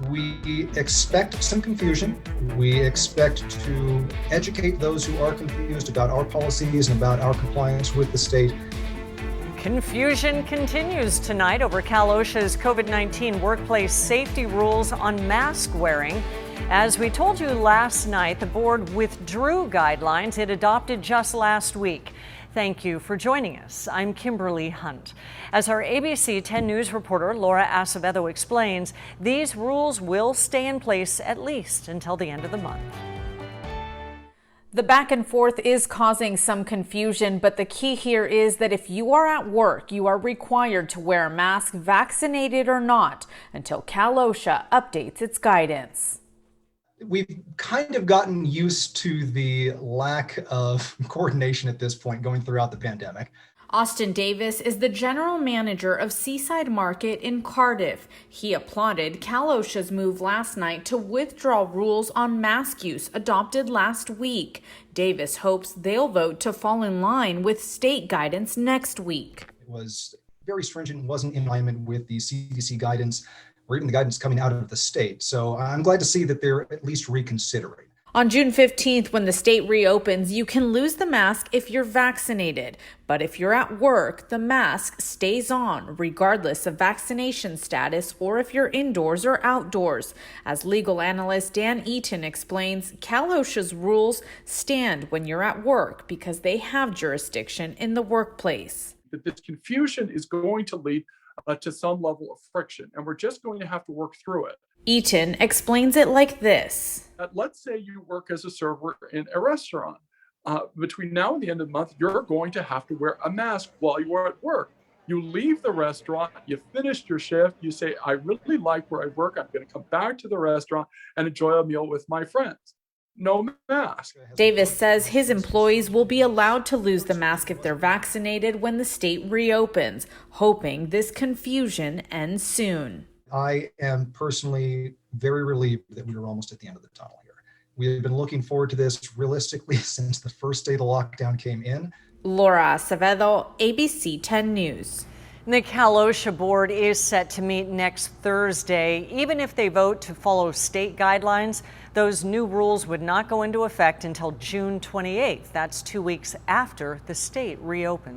We expect some confusion. We expect to educate those who are confused about our policies and about our compliance with the state. Confusion continues tonight over Cal OSHA's COVID-19 workplace safety rules on mask wearing. As we told you last night, the board withdrew guidelines it adopted just last week. Thank you for joining us. I'm Kimberly Hunt. As our ABC 10 News reporter Laura Acevedo explains, these rules will stay in place at least until the end of the month. The back and forth is causing some confusion, but the key here is that if you are at work, you are required to wear a mask, vaccinated or not, until Cal OSHA updates its guidance. We've kind of gotten used to the lack of coordination at this point going throughout the pandemic. Austin Davis is the general manager of Seaside Market in Cardiff. He applauded Cal OSHA's move last night to withdraw rules on mask use adopted last week. Davis hopes they'll vote to fall in line with state guidance next week. It was very stringent and wasn't in alignment with the CDC guidance or even the guidance coming out of the state. So I'm glad to see that they're at least reconsidering. On June 15th, when the state reopens, you can lose the mask if you're vaccinated. But if you're at work, the mask stays on, regardless of vaccination status or if you're indoors or outdoors. As legal analyst Dan Eaton explains, Cal OSHA's rules stand when you're at work because they have jurisdiction in the workplace. This confusion is going to lead to some level of friction, and we're just going to have to work through it. Eaton explains it like this. Let's say you work as a server in a restaurant. Between now and the end of the month, you're going to have to wear a mask while you're at work. You leave the restaurant, you finished your shift, you say, I really like where I work, I'm going to come back to the restaurant and enjoy a meal with my friends. No mask. Davis says his employees will be allowed to lose the mask if they're vaccinated when the state reopens, hoping this confusion ends soon. I am personally very relieved that we are almost at the end of the tunnel here. We have been looking forward to this realistically since the first day the lockdown came in. Laura Acevedo, ABC 10 News. The Cal OSHA board is set to meet next Thursday. Even if they vote to follow state guidelines, those new rules would not go into effect until June 28th. That's 2 weeks after the state reopens.